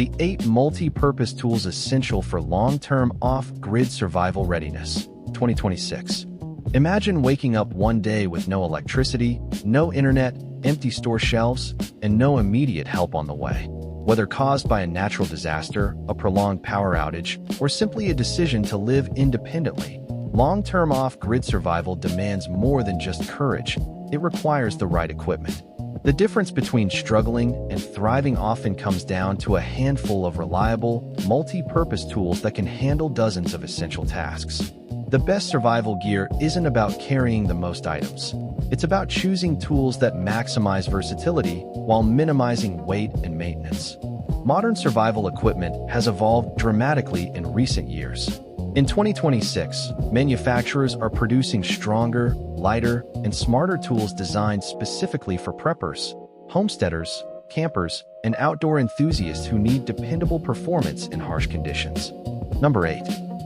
The 8 multi-purpose tools essential for long-term off-grid survival readiness, 2026. Imagine waking up one day with no electricity, no internet, empty store shelves, and no immediate help on the way. Whether caused by a natural disaster, a prolonged power outage, or simply a decision to live independently, long-term off-grid survival demands more than just courage. It requires the right equipment. The difference between struggling and thriving often comes down to a handful of reliable, multi-purpose tools that can handle dozens of essential tasks. The best survival gear isn't about carrying the most items. It's about choosing tools that maximize versatility while minimizing weight and maintenance. Modern survival equipment has evolved dramatically in recent years. In 2026, manufacturers are producing stronger, lighter, and smarter tools designed specifically for preppers, homesteaders, campers, and outdoor enthusiasts who need dependable performance in harsh conditions. Number 8.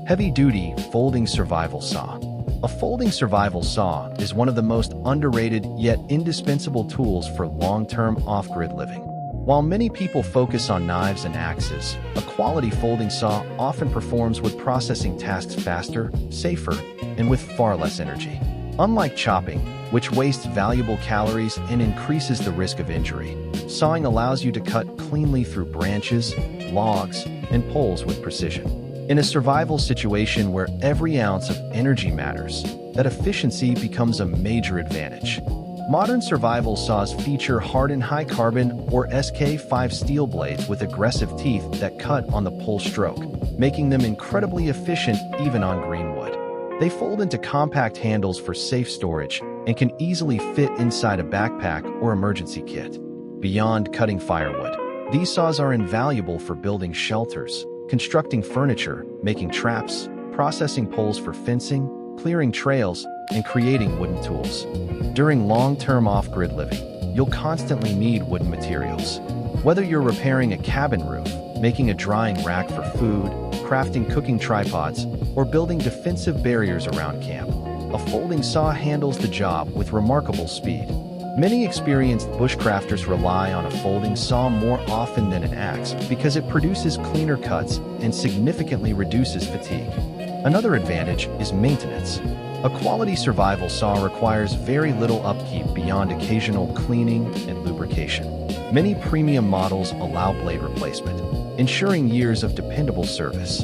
Heavy-duty folding survival saw. A folding survival saw is one of the most underrated yet indispensable tools for long-term off-grid living. While many people focus on knives and axes, a quality folding saw often performs wood processing tasks faster, safer, and with far less energy. Unlike chopping, which wastes valuable calories and increases the risk of injury, sawing allows you to cut cleanly through branches, logs, and poles with precision. In a survival situation where every ounce of energy matters, that efficiency becomes a major advantage. Modern survival saws feature hardened high-carbon or SK5 steel blades with aggressive teeth that cut on the pull stroke, making them incredibly efficient even on green wood. They fold into compact handles for safe storage and can easily fit inside a backpack or emergency kit. Beyond cutting firewood, these saws are invaluable for building shelters, constructing furniture, making traps, processing poles for fencing, clearing trails, and creating wooden tools. During long-term off-grid living, you'll constantly need wooden materials. Whether you're repairing a cabin roof, making a drying rack for food, crafting cooking tripods, or building defensive barriers around camp, a folding saw handles the job with remarkable speed. Many experienced bushcrafters rely on a folding saw more often than an axe because it produces cleaner cuts and significantly reduces fatigue. Another advantage is maintenance. A quality survival saw requires very little upkeep beyond occasional cleaning and lubrication. Many premium models allow blade replacement, ensuring years of dependable service.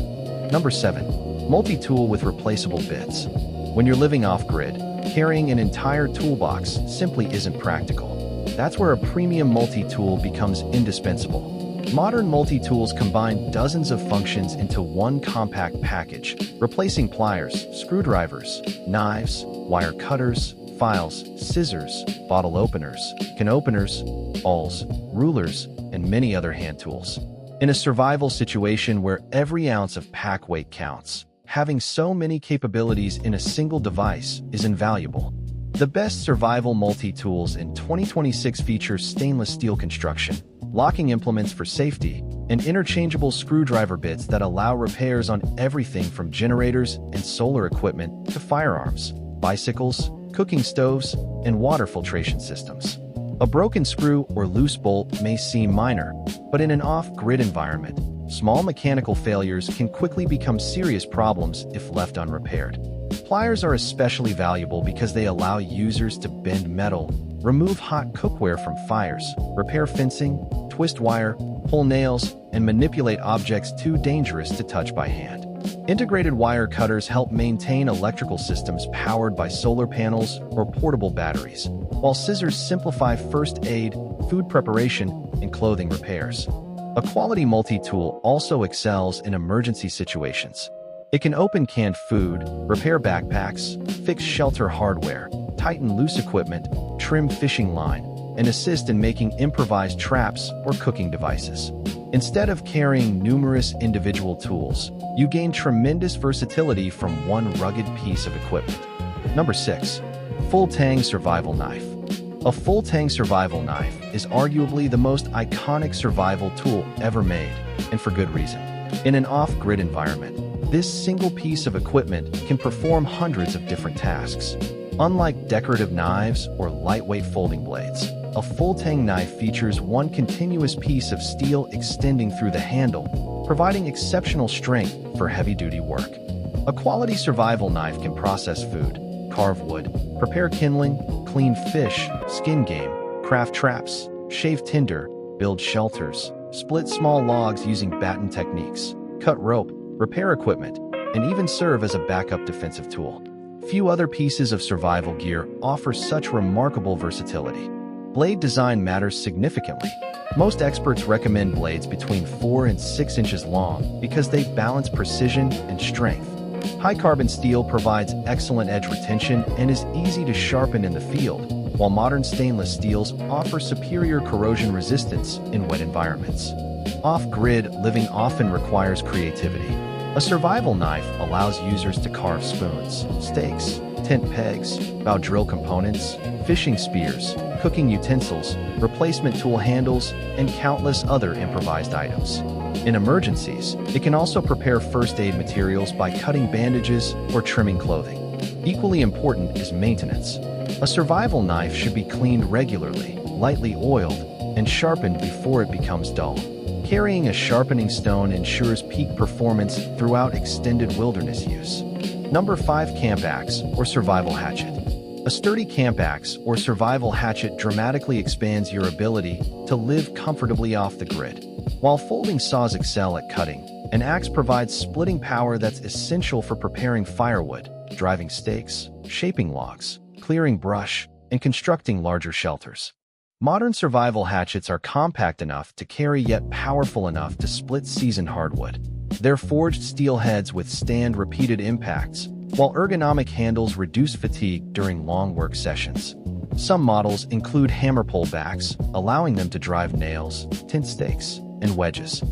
Number 7. Multi-tool with replaceable bits. When you're living off-grid, carrying an entire toolbox simply isn't practical. That's where a premium multi-tool becomes indispensable. Modern multi-tools combine dozens of functions into one compact package, replacing pliers, screwdrivers, knives, wire cutters, files, scissors, bottle openers, can openers, awls, rulers, and many other hand tools. In a survival situation where every ounce of pack weight counts, having so many capabilities in a single device is invaluable. The best survival multi-tools in 2026 feature stainless steel construction, locking implements for safety, and interchangeable screwdriver bits that allow repairs on everything from generators and solar equipment to firearms, bicycles, cooking stoves, and water filtration systems. A broken screw or loose bolt may seem minor, but in an off-grid environment, small mechanical failures can quickly become serious problems if left unrepaired. Pliers are especially valuable because they allow users to bend metal, remove hot cookware from fires, repair fencing, twist wire, pull nails, and manipulate objects too dangerous to touch by hand. Integrated wire cutters help maintain electrical systems powered by solar panels or portable batteries, while scissors simplify first aid, food preparation, and clothing repairs. A quality multi-tool also excels in emergency situations. It can open canned food, repair backpacks, fix shelter hardware, tighten loose equipment, trim fishing line, and assist in making improvised traps or cooking devices. Instead of carrying numerous individual tools, you gain tremendous versatility from one rugged piece of equipment. Number 6. Full Tang Survival Knife. A full tang survival knife is arguably the most iconic survival tool ever made, and for good reason. In an off-grid environment, this single piece of equipment can perform hundreds of different tasks. Unlike decorative knives or lightweight folding blades, a full tang knife features one continuous piece of steel extending through the handle, providing exceptional strength for heavy-duty work. A quality survival knife can process food, carve wood, prepare kindling, clean fish, skin game, craft traps, shave tinder, build shelters, split small logs using batten techniques, cut rope, repair equipment, and even serve as a backup defensive tool. Few other pieces of survival gear offer such remarkable versatility. Blade design matters significantly. Most experts recommend blades between 4 and 6 inches long because they balance precision and strength. High-carbon steel provides excellent edge retention and is easy to sharpen in the field, while modern stainless steels offer superior corrosion resistance in wet environments. Off-grid living often requires creativity. A survival knife allows users to carve spoons, stakes, tent pegs, bow drill components, fishing spears, cooking utensils, replacement tool handles, and countless other improvised items. In emergencies, it can also prepare first aid materials by cutting bandages or trimming clothing. Equally important is maintenance. A survival knife should be cleaned regularly, lightly oiled, and sharpened before it becomes dull. Carrying a sharpening stone ensures peak performance throughout extended wilderness use. Number 5. Camp axe or survival hatchet. A sturdy camp axe or survival hatchet dramatically expands your ability to live comfortably off the grid. While folding saws excel at cutting, an axe provides splitting power that's essential for preparing firewood, driving stakes, shaping logs, clearing brush, and constructing larger shelters. Modern survival hatchets are compact enough to carry yet powerful enough to split seasoned hardwood. Their forged steel heads withstand repeated impacts, while ergonomic handles reduce fatigue during long work sessions. Some models include hammer pull backs, allowing them to drive nails, tent stakes, and wedges.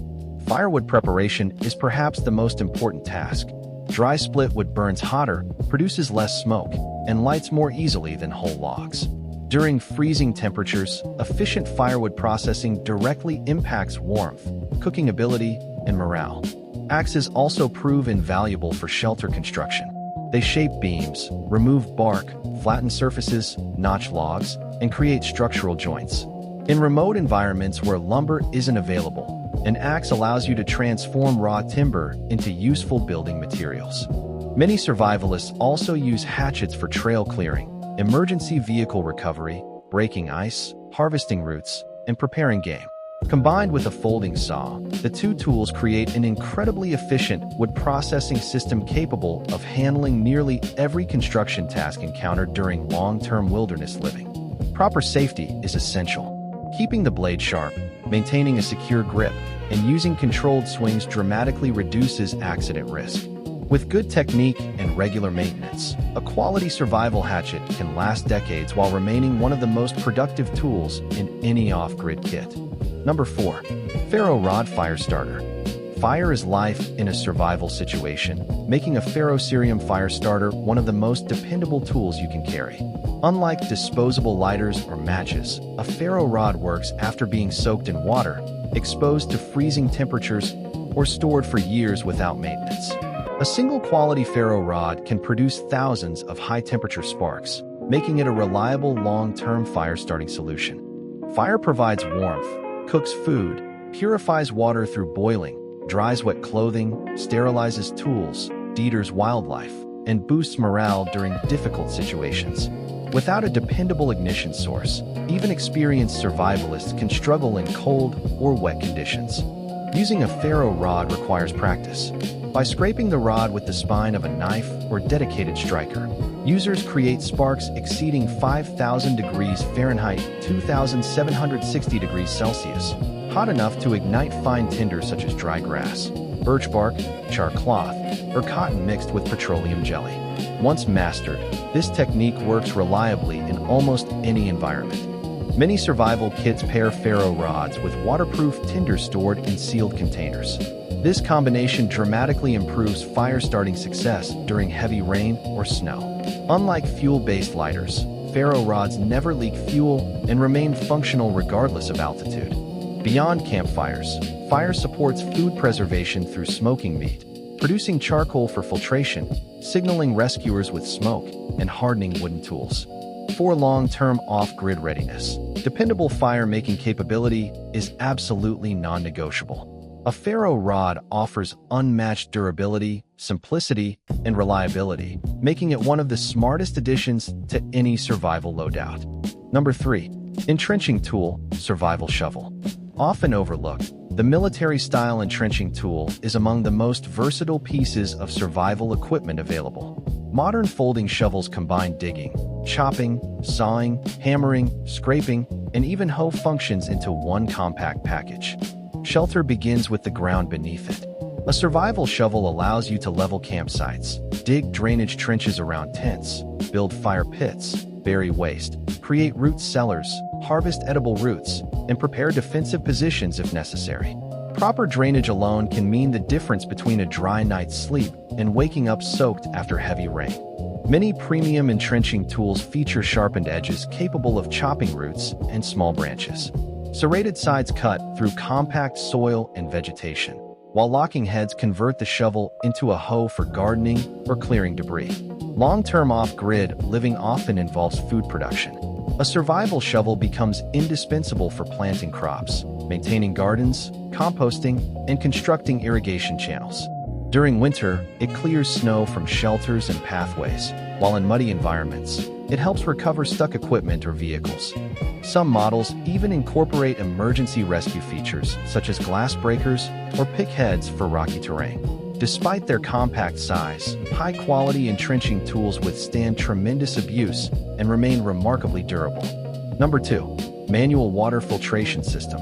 Firewood preparation is perhaps the most important task. Dry split wood burns hotter, produces less smoke, and lights more easily than whole logs. During freezing temperatures, efficient firewood processing directly impacts warmth, cooking ability, and morale. Axes also prove invaluable for shelter construction. They shape beams, remove bark, flatten surfaces, notch logs, and create structural joints. In remote environments where lumber isn't available, an axe allows you to transform raw timber into useful building materials. Many survivalists also use hatchets for trail clearing, emergency vehicle recovery, breaking ice, harvesting roots, and preparing game. Combined with a folding saw, the two tools create an incredibly efficient wood processing system capable of handling nearly every construction task encountered during long-term wilderness living. Proper safety is essential. Keeping the blade sharp, maintaining a secure grip, and using controlled swings dramatically reduces accident risk. With good technique and regular maintenance, a quality survival hatchet can last decades while remaining one of the most productive tools in any off-grid kit. Number 4. Pharaoh Rod Fire Starter. Fire is life in a survival situation, making a Pharaoh fire starter one of the most dependable tools you can carry. Unlike disposable lighters or matches, a Pharaoh rod works after being soaked in water, exposed to freezing temperatures, or stored for years without maintenance. A single quality Pharaoh rod can produce thousands of high-temperature sparks, making it a reliable long-term fire-starting solution. Fire provides warmth, cooks food, purifies water through boiling, dries wet clothing, sterilizes tools, deters wildlife, and boosts morale during difficult situations. Without a dependable ignition source, even experienced survivalists can struggle in cold or wet conditions. Using a Pharaoh rod requires practice. By scraping the rod with the spine of a knife or dedicated striker, users create sparks exceeding 5,000 degrees Fahrenheit, 2,760 degrees Celsius, hot enough to ignite fine tinder such as dry grass, birch bark, char cloth, or cotton mixed with petroleum jelly. Once mastered, this technique works reliably in almost any environment. Many survival kits pair Pharaoh rods with waterproof tinder stored in sealed containers. This combination dramatically improves fire-starting success during heavy rain or snow. Unlike fuel-based lighters, Pharaoh rods never leak fuel and remain functional regardless of altitude. Beyond campfires, fire supports food preservation through smoking meat, producing charcoal for filtration, signaling rescuers with smoke, and hardening wooden tools. For long-term off-grid readiness, dependable fire-making capability is absolutely non-negotiable. A Pharaoh rod offers unmatched durability, simplicity, and reliability, making it one of the smartest additions to any survival loadout. Number 3. Entrenching tool, survival shovel. Often overlooked, the military-style entrenching tool is among the most versatile pieces of survival equipment available. Modern folding shovels combine digging, chopping, sawing, hammering, scraping, and even hoe functions into one compact package. Shelter begins with the ground beneath it. A survival shovel allows you to level campsites, dig drainage trenches around tents, build fire pits, bury waste, create root cellars, harvest edible roots, and prepare defensive positions if necessary. Proper drainage alone can mean the difference between a dry night's sleep and waking up soaked after heavy rain. Many premium entrenching tools feature sharpened edges capable of chopping roots and small branches. Serrated sides cut through compact soil and vegetation, while locking heads convert the shovel into a hoe for gardening or clearing debris. Long-term off-grid living often involves food production. A survival shovel becomes indispensable for planting crops, maintaining gardens, composting, and constructing irrigation channels. During winter, it clears snow from shelters and pathways, while in muddy environments, it helps recover stuck equipment or vehicles. Some models even incorporate emergency rescue features, such as glass breakers or pick heads for rocky terrain. Despite their compact size, high-quality entrenching tools withstand tremendous abuse and remain remarkably durable. Number 2. Manual water filtration system.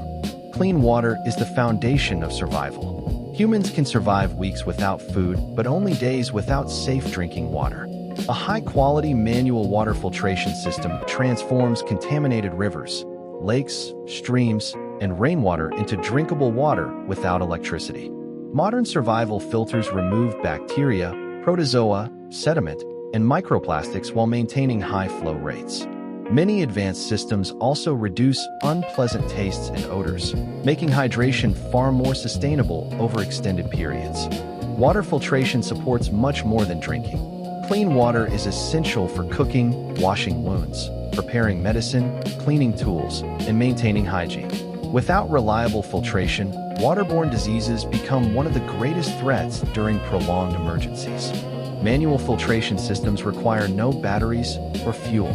Clean water is the foundation of survival. Humans can survive weeks without food, but only days without safe drinking water. A high-quality manual water filtration system transforms contaminated rivers, lakes, streams, and rainwater into drinkable water without electricity. Modern survival filters remove bacteria, protozoa, sediment, and microplastics while maintaining high flow rates. Many advanced systems also reduce unpleasant tastes and odors, making hydration far more sustainable over extended periods. Water filtration supports much more than drinking. Clean water is essential for cooking, washing wounds, preparing medicine, cleaning tools, and maintaining hygiene. Without reliable filtration, waterborne diseases become one of the greatest threats during prolonged emergencies. Manual filtration systems require no batteries or fuel.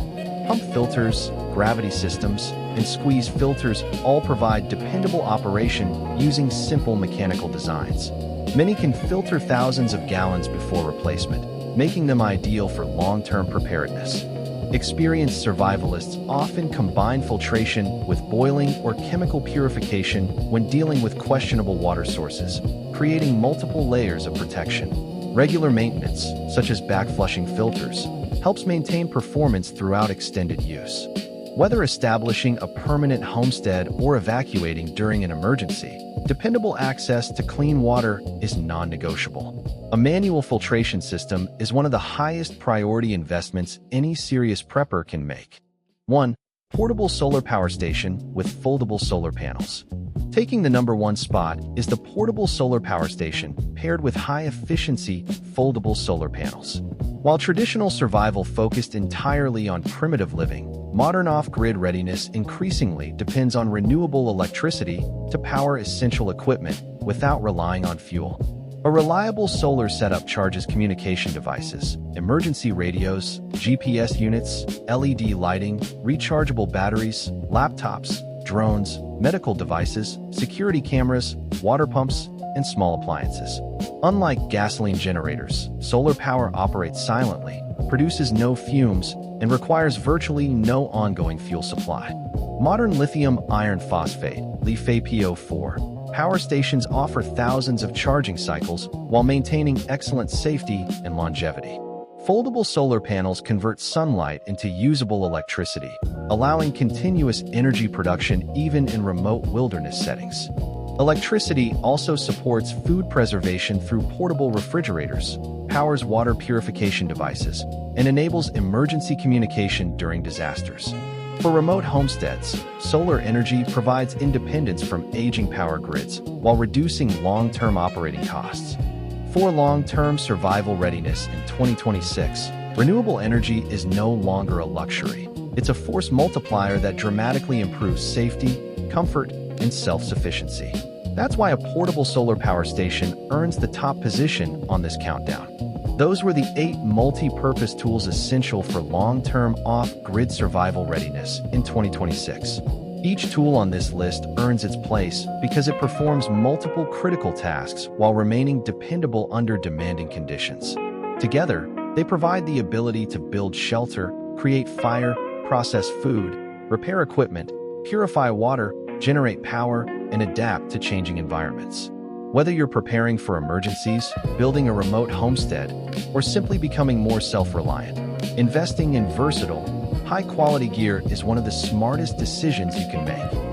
Pump filters, gravity systems, and squeeze filters all provide dependable operation using simple mechanical designs. Many can filter thousands of gallons before replacement, making them ideal for long-term preparedness. Experienced survivalists often combine filtration with boiling or chemical purification when dealing with questionable water sources, creating multiple layers of protection. Regular maintenance, such as backflushing filters, helps maintain performance throughout extended use. Whether establishing a permanent homestead or evacuating during an emergency, dependable access to clean water is non-negotiable. A manual filtration system is one of the highest priority investments any serious prepper can make. 1. Portable solar power station with foldable solar panels. Taking the number 1 spot is the portable solar power station paired with high-efficiency, foldable solar panels. While traditional survival focused entirely on primitive living, modern off-grid readiness increasingly depends on renewable electricity to power essential equipment without relying on fuel. A reliable solar setup charges communication devices, emergency radios, GPS units, LED lighting, rechargeable batteries, laptops, drones, medical devices, security cameras, water pumps, and small appliances. Unlike gasoline generators, solar power operates silently, produces no fumes, and requires virtually no ongoing fuel supply. Modern lithium iron phosphate, LiFePO4, power stations offer thousands of charging cycles while maintaining excellent safety and longevity. Foldable solar panels convert sunlight into usable electricity, allowing continuous energy production even in remote wilderness settings. Electricity also supports food preservation through portable refrigerators, powers water purification devices, and enables emergency communication during disasters. For remote homesteads, solar energy provides independence from aging power grids while reducing long-term operating costs. For long-term survival readiness in 2026, renewable energy is no longer a luxury. It's a force multiplier that dramatically improves safety, comfort, and self-sufficiency. That's why a portable solar power station earns the top position on this countdown. Those were the 8 multi-purpose tools essential for long-term off-grid survival readiness in 2026. Each tool on this list earns its place because it performs multiple critical tasks while remaining dependable under demanding conditions. Together, they provide the ability to build shelter, create fire, process food, repair equipment, purify water, generate power, and adapt to changing environments. Whether you're preparing for emergencies, building a remote homestead, or simply becoming more self-reliant, investing in versatile, high-quality gear is one of the smartest decisions you can make.